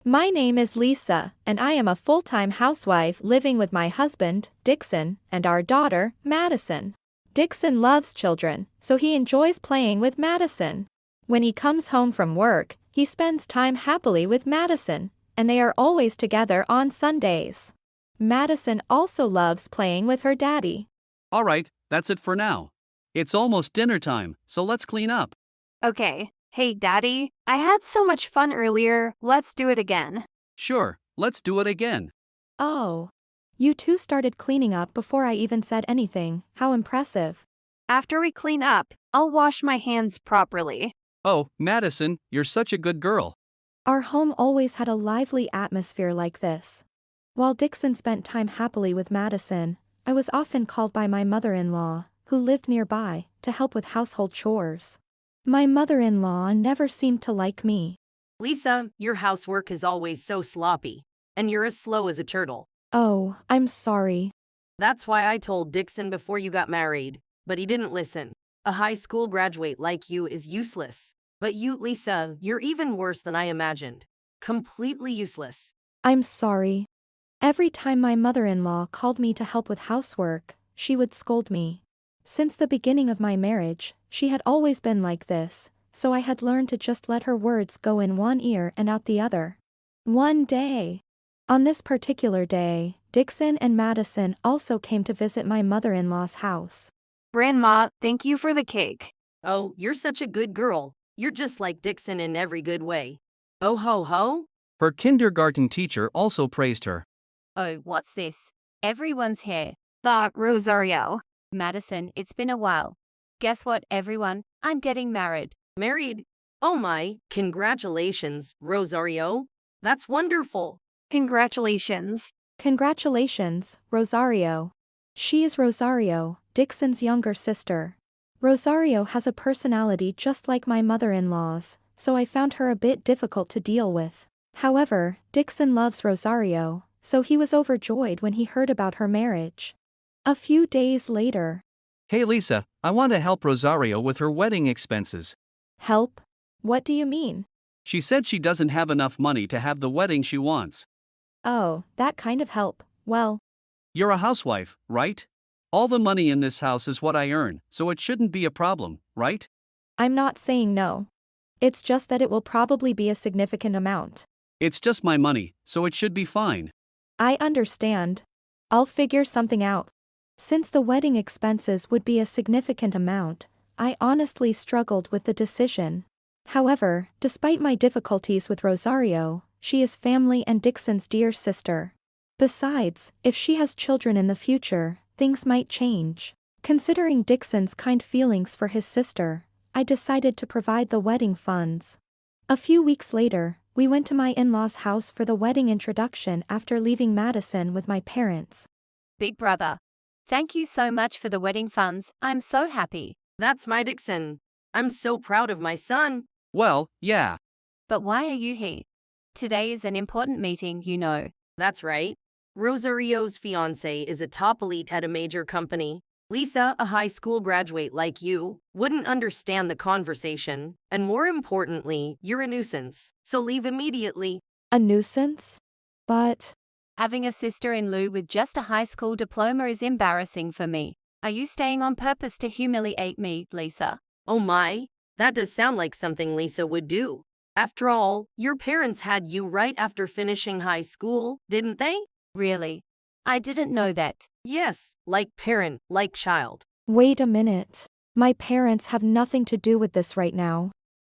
My name is Lisa, and I am a full-time housewife living with my husband, Dixon, and our daughter, Madison. Dixon loves children, so he enjoys playing with Madison. When he comes home from work, he spends time happily with Madison, and they are always together on Sundays. Madison also loves playing with her daddy. Alright, that's it for now. It's almost dinner time, so let's clean up. Okay. Hey, Daddy, I had so much fun earlier. Let's do it again. Sure, let's do it again. Oh. You two started cleaning up before I even said anything. How impressive. After we clean up, I'll wash my hands properly. Oh, Madison, you're such a good girl. Our home always had a lively atmosphere like this. While Dixon spent time happily with Madison, I was often called by my mother-in-law, who lived nearby, to help with household chores. My mother-in-law never seemed to like me. Lisa, your housework is always so sloppy, and you're as slow as a turtle. Oh, I'm sorry. That's why I told Dixon before you got married, but he didn't listen. A high school graduate like you is useless. But you, Lisa, you're even worse than I imagined. Completely useless. I'm sorry. Every time my mother-in-law called me to help with housework, she would scold me. Since the beginning of my marriage, she had always been like this, so I had learned to just let her words go in one ear and out the other. One day. On this particular day, Dixon and Madison also came to visit my mother-in-law's house. Grandma, thank you for the cake. Oh, you're such a good girl. You're just like Dixon in every good way. Oh ho ho? Her kindergarten teacher also praised her. Oh, what's this? Everyone's here. Rosario. Madison, it's been a while. Guess what, everyone? I'm getting married. Married? Oh my, congratulations, Rosario. That's wonderful. Congratulations. Congratulations, Rosario. She is Rosario, Dixon's younger sister. Rosario has a personality just like my mother-in-law's, so I found her a bit difficult to deal with. However, Dixon loves Rosario, so he was overjoyed when he heard about her marriage. A few days later. Hey Lisa, I want to help Rosario with her wedding expenses. Help? What do you mean? She said she doesn't have enough money to have the wedding she wants. Oh, that kind of help. Well, You're a housewife, right? All the money in this house is what I earn, so it shouldn't be a problem, right? I'm not saying no. It's just that it will probably be a significant amount. It's just my money, so it should be fine. I understand. I'll figure something out. Since the wedding expenses would be a significant amount, I honestly struggled with the decision. However, despite my difficulties with Rosario, she is family and Dixon's dear sister. Besides, if she has children in the future, things might change. Considering Dixon's kind feelings for his sister, I decided to provide the wedding funds. A few weeks later, we went to my in-laws' house for the wedding introduction after leaving Madison with my parents. Big brother. Thank you so much for the wedding funds. I'm so happy. That's my Dixon. I'm so proud of my son. Well, yeah. But why are you here? Today is an important meeting, you know. That's right. Rosario's fiancé is a top elite at a major company. Lisa, a high school graduate like you, wouldn't understand the conversation, and more importantly, you're a nuisance, so leave immediately. A nuisance? But Having a sister-in-law with just a high school diploma is embarrassing for me. Are you staying on purpose to humiliate me, Lisa? Oh my, that does sound like something Lisa would do. After all, your parents had you right after finishing high school, didn't they? Really? I didn't know that. Yes, like parent, like child. wait a minute. My parents have nothing to do with this right now.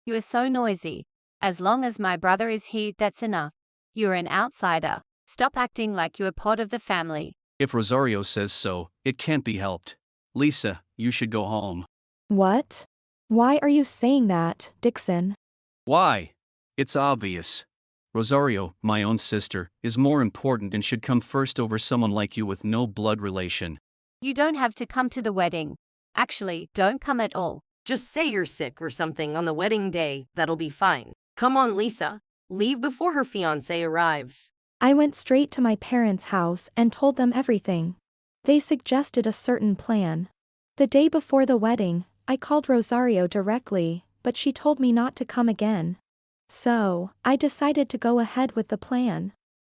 You are so noisy. As long as my brother is here, that's enough. You're an outsider. Stop acting like you're part of the family. If Rosario says so, it can't be helped. Lisa, you should go home. What? Why are you saying that, Dixon? Why? It's obvious. Rosario, my own sister, is more important and should come first over someone like you with no blood relation. You don't have to come to the wedding. Actually, don't come at all. Just say you're sick or something on the wedding day, that'll be fine. Come on, Lisa. Leave before her fiancé arrives. I went straight to my parents' house and told them everything. They suggested a certain plan. The day before the wedding, I called Rosario directly, but she told me not to come again. So, I decided to go ahead with the plan.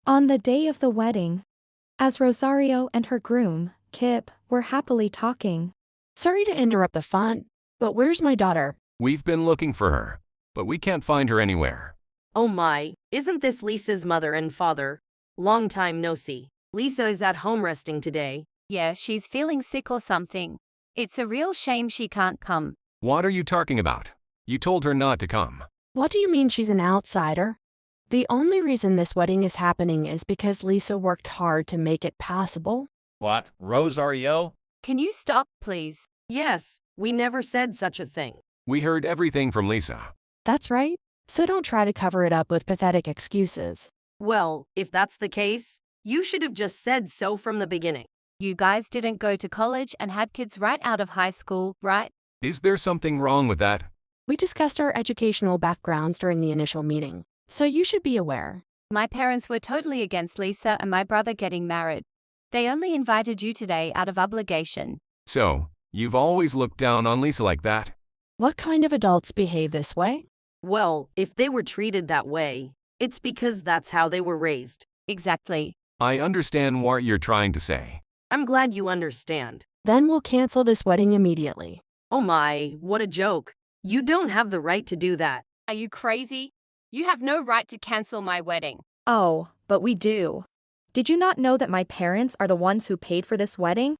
On the day of the wedding, as Rosario and her groom, Kip, were happily talking, Sorry to interrupt the fun, but where's my daughter? We've been looking for her, but we can't find her anywhere. Oh my, isn't this Lisa's mother and father? Long time no see. Lisa is at home resting today. Yeah, she's feeling sick or something. It's a real shame she can't come. What are you talking about? You told her not to come. What do you mean she's an outsider? The only reason this wedding is happening is because Lisa worked hard to make it possible. What, Rosario? Can you stop, please? Yes, we never said such a thing. We heard everything from Lisa. That's right. So don't try to cover it up with pathetic excuses. Well, if that's the case, you should have just said so from the beginning. You guys didn't go to college and had kids right out of high school, right? Is there something wrong with that? We discussed our educational backgrounds during the initial meeting, so you should be aware. My parents were totally against Lisa and my brother getting married. They only invited you today out of obligation. So, you've always looked down on Lisa like that? What kind of adults behave this way? Well, if they were treated that way, it's because that's how they were raised. Exactly. I understand what you're trying to say. I'm glad you understand. Then we'll cancel this wedding immediately. Oh my, what a joke. You don't have the right to do that. Are you crazy? You have no right to cancel my wedding. Oh, but we do. Did you not know that my parents are the ones who paid for this wedding?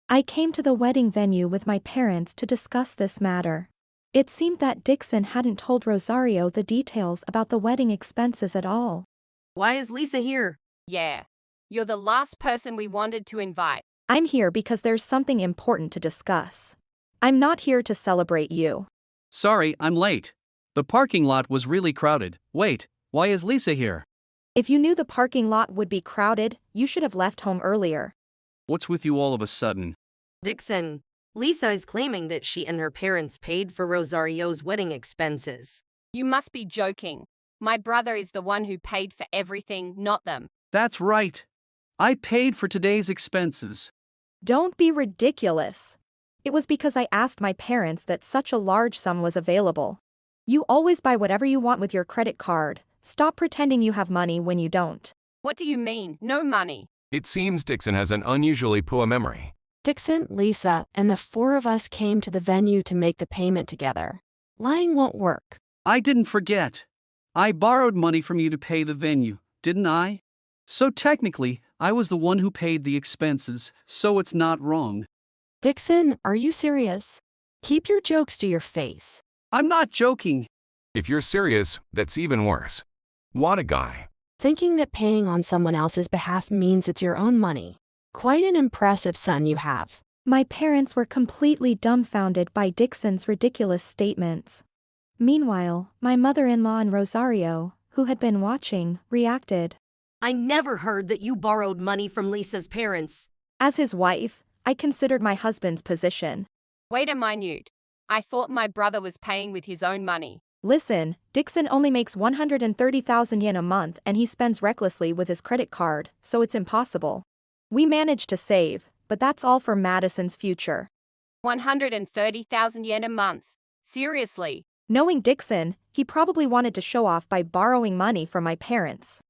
I came to the wedding venue with my parents to discuss this matter. It seemed that Dixon hadn't told Rosario the details about the wedding expenses at all. Why is Lisa here? Yeah. You're the last person we wanted to invite. I'm here because there's something important to discuss. I'm not here to celebrate you. Sorry, I'm late. The parking lot was really crowded. Wait, why is Lisa here? If you knew the parking lot would be crowded, you should have left home earlier. What's with you all of a sudden? Dixon, Lisa is claiming that she and her parents paid for Rosario's wedding expenses. You must be joking. My brother is the one who paid for everything, not them. That's right. I paid for today's expenses. Don't be ridiculous. It was because I asked my parents that such a large sum was available. You always buy whatever you want with your credit card. Stop pretending you have money when you don't. What do you mean, no money? It seems Dixon has an unusually poor memory. Dixon, Lisa, and the four of us came to the venue to make the payment together. Lying won't work. I didn't forget. I borrowed money from you to pay the venue, didn't I? So technically, I was the one who paid the expenses, so it's not wrong. Dixon, are you serious? Keep your jokes to your face. I'm not joking. If you're serious, that's even worse. What a guy. Thinking that paying on someone else's behalf means it's your own money. Quite an impressive son you have. My parents were completely dumbfounded by Dixon's ridiculous statements. Meanwhile, my mother-in-law and Rosario, who had been watching, reacted. I never heard that you borrowed money from Lisa's parents. As his wife, I considered my husband's position. Wait a minute. I thought my brother was paying with his own money. Listen, Dixon only makes 130,000 yen a month and he spends recklessly with his credit card, so it's impossible. We managed to save, but that's all for Madison's future. 130,000 yen a month. Seriously. Knowing Dixon, he probably wanted to show off by borrowing money from my parents.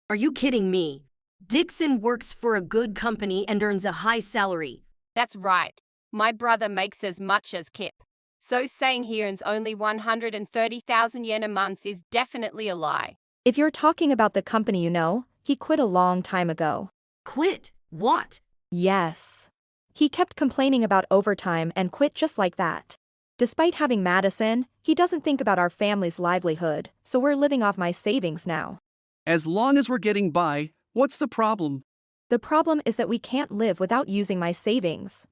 Are you kidding me? Dixon works for a good company and earns a high salary. That's right. My brother makes as much as Kip. So saying he earns only 130,000 yen a month is definitely a lie. If you're talking about the company you know, he quit a long time ago. Quit? What? Yes. He kept complaining about overtime and quit just like that. Despite having Madison, he doesn't think about our family's livelihood, so we're living off my savings now. As long as we're getting by, what's the problem? The problem is that we can't live without using my savings.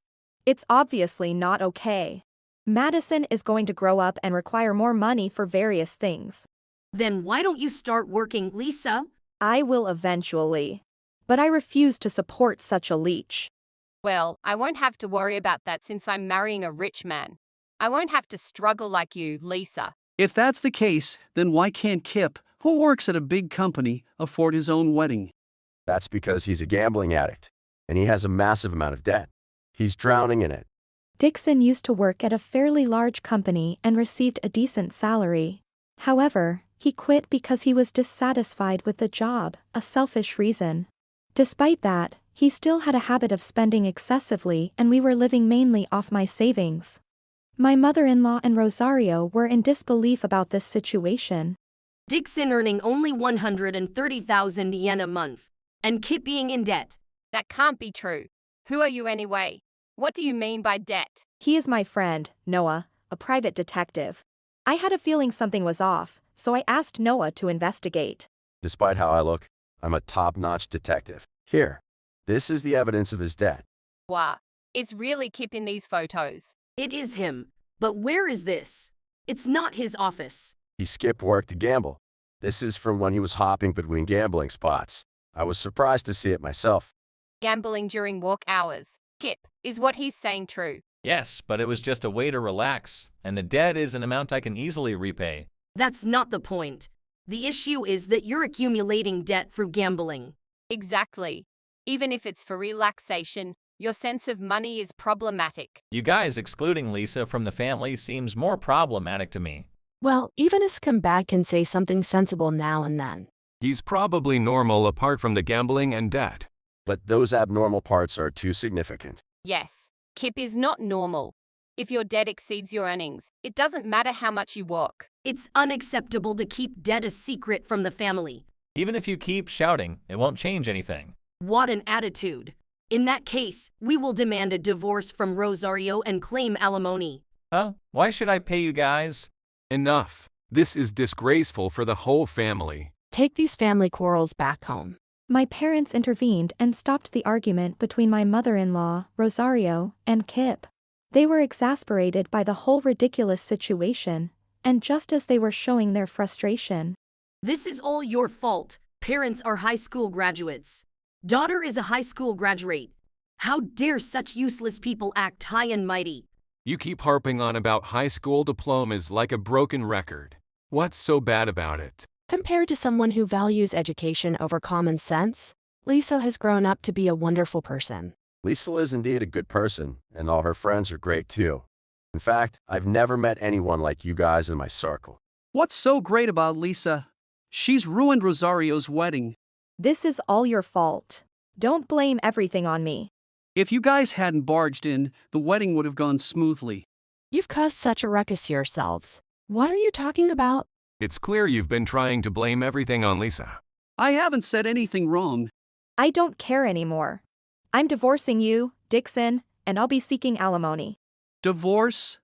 It's obviously not okay. Madison is going to grow up and require more money for various things. Then why don't you start working, Lisa? I will eventually. But I refuse to support such a leech. Well, I won't have to worry about that since I'm marrying a rich man. I won't have to struggle like you, Lisa. If that's the case, then why can't Kip, who works at a big company, afford his own wedding? That's because he's a gambling addict, and he has a massive amount of debt. He's drowning in it. Dixon used to work at a fairly large company and received a decent salary. However, He quit because he was dissatisfied with the job, a selfish reason. Despite that, he still had a habit of spending excessively and we were living mainly off my savings. My mother-in-law and Rosario were in disbelief about this situation. Dixon earning only 130,000 yen a month, and Kip being in debt. That can't be true. Who are you anyway? What do you mean by debt? He is my friend, Noah, a private detective. I had a feeling something was off, so I asked Noah to investigate. Despite how I look, I'm a top-notch detective. Here, this is the evidence of his debt. Wow. It's really Kip in these photos. It is him. But where is this? It's not his office. He skipped work to gamble. This is from when he was hopping between gambling spots. I was surprised to see it myself. Gambling during work hours. Kip, is what he's saying true? Yes, but it was just a way to relax, and the debt is an amount I can easily repay. That's not the point. The issue is that you're accumulating debt through gambling. Exactly. Even if it's for relaxation, your sense of money is problematic. You guys excluding Lisa from the family seems more problematic to me. Well, even a scumbag can say something sensible now and then. He's probably normal apart from the gambling and debt. But those abnormal parts are too significant. Yes, Kip is not normal. If your debt exceeds your earnings, it doesn't matter how much you work. It's unacceptable to keep debt a secret from the family. Even if you keep shouting, it won't change anything. What an attitude. In that case, we will demand a divorce from Rosario and claim alimony. Huh? Why should I pay you guys? Enough. This is disgraceful for the whole family. Take these family quarrels back home. My parents intervened and stopped the argument between my mother-in-law, Rosario, and Kip. They were exasperated by the whole ridiculous situation, and just as they were showing their frustration. This is all your fault. Parents are high school graduates. Daughter is a high school graduate. How dare such useless people act high and mighty? You keep harping on about high school diplomas like a broken record. What's so bad about it? Compared to someone who values education over common sense, Lisa has grown up to be a wonderful person. Lisa is indeed a good person, and all her friends are great too. In fact, I've never met anyone like you guys in my circle. What's so great about Lisa? She's ruined Rosario's wedding. This is all your fault. Don't blame everything on me. If you guys hadn't barged in, the wedding would have gone smoothly. You've caused such a ruckus yourselves. What are you talking about? It's clear you've been trying to blame everything on Lisa. I haven't said anything wrong. I don't care anymore. I'm divorcing you, Dixon, and I'll be seeking alimony. Divorce?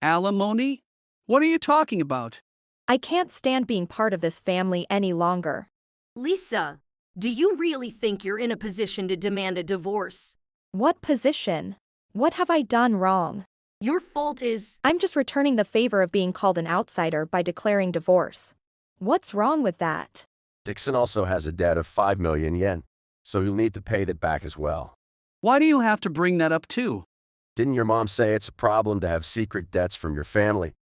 Alimony? What are you talking about? I can't stand being part of this family any longer. Lisa, do you really think you're in a position to demand a divorce? What position? What have I done wrong? Your fault is… I'm just returning the favor of being called an outsider by declaring divorce. What's wrong with that? Dixon also has a debt of 5 million yen, so he'll need to pay that back as well. Why do you have to bring that up too? Didn't your mom say it's a problem to have secret debts from your family?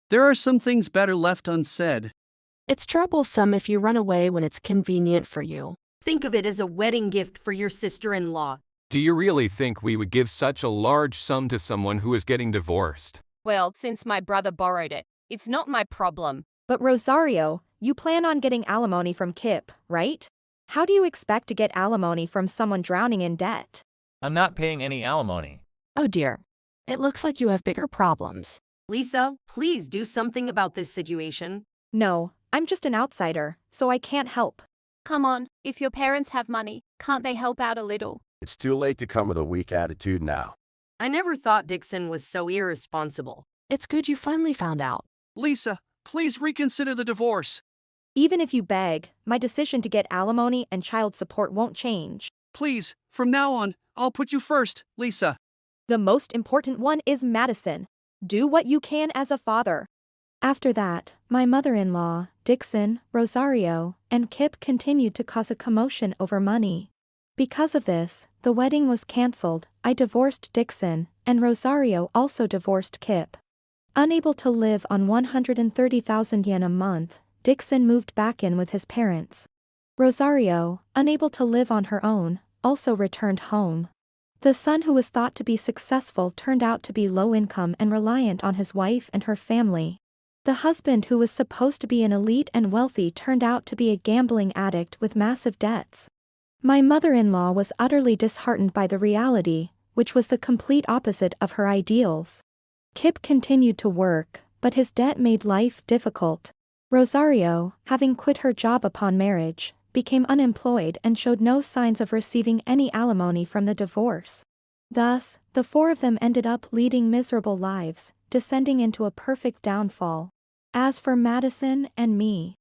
There are some things better left unsaid. It's troublesome if you run away when it's convenient for you. Think of it as a wedding gift for your sister-in-law. Do you really think we would give such a large sum to someone who is getting divorced? Well, since my brother borrowed it, it's not my problem. But Rosario, you plan on getting alimony from Kip, right? How do you expect to get alimony from someone drowning in debt? I'm not paying any alimony. Oh dear. It looks like you have bigger problems. Lisa, please do something about this situation. No, I'm just an outsider, so I can't help. Come on, if your parents have money, can't they help out a little? It's too late to come with a weak attitude now. I never thought Dixon was so irresponsible. It's good you finally found out. Lisa, please reconsider the divorce. Even if you beg, my decision to get alimony and child support won't change. Please, from now on, I'll put you first, Lisa. The most important one is Madison. Do what you can as a father. After that, my mother-in-law, Dixon, Rosario, and Kip continued to cause a commotion over money. Because of this, the wedding was cancelled, I divorced Dixon, and Rosario also divorced Kip. Unable to live on 130,000 yen a month, Dixon moved back in with his parents. Rosario, unable to live on her own, also returned home. The son who was thought to be successful turned out to be low income and reliant on his wife and her family. The husband who was supposed to be an elite and wealthy turned out to be a gambling addict with massive debts. My mother-in-law was utterly disheartened by the reality, which was the complete opposite of her ideals. Kip continued to work, but his debt made life difficult. Rosario, having quit her job upon marriage, became unemployed and showed no signs of receiving any alimony from the divorce. Thus, the four of them ended up leading miserable lives, descending into a perfect downfall. As for Madison and me.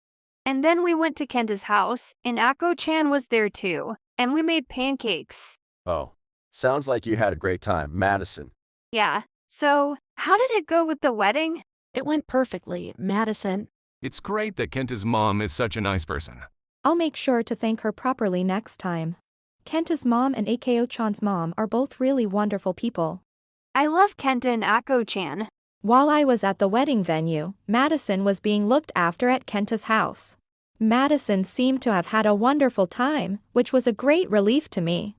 And then we went to Kenta's house, and Ako-chan was there too, and we made pancakes. Oh, sounds like you had a great time, Madison. Yeah, so, how did it go with the wedding? It went perfectly, Madison. It's great that Kenta's mom is such a nice person. I'll make sure to thank her properly next time. Kenta's mom and Ako-chan's mom are both really wonderful people. I love Kenta and Ako-chan. While I was at the wedding venue, Madison was being looked after at Kenta's house. Madison seemed to have had a wonderful time, which was a great relief to me.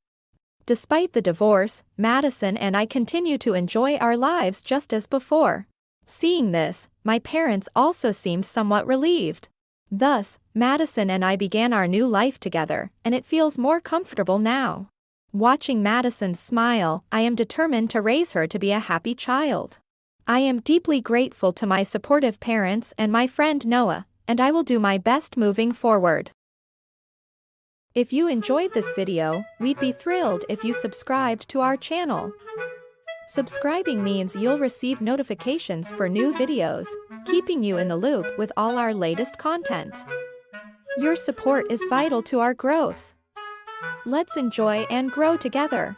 Despite the divorce, Madison and I continue to enjoy our lives just as before. Seeing this, my parents also seemed somewhat relieved. Thus, Madison and I began our new life together, and it feels more comfortable now. Watching Madison smile, I am determined to raise her to be a happy child. I am deeply grateful to my supportive parents and my friend Noah, and I will do my best moving forward. If you enjoyed this video, we'd be thrilled if you subscribed to our channel. Subscribing means you'll receive notifications for new videos, keeping you in the loop with all our latest content. Your support is vital to our growth. Let's enjoy and grow together.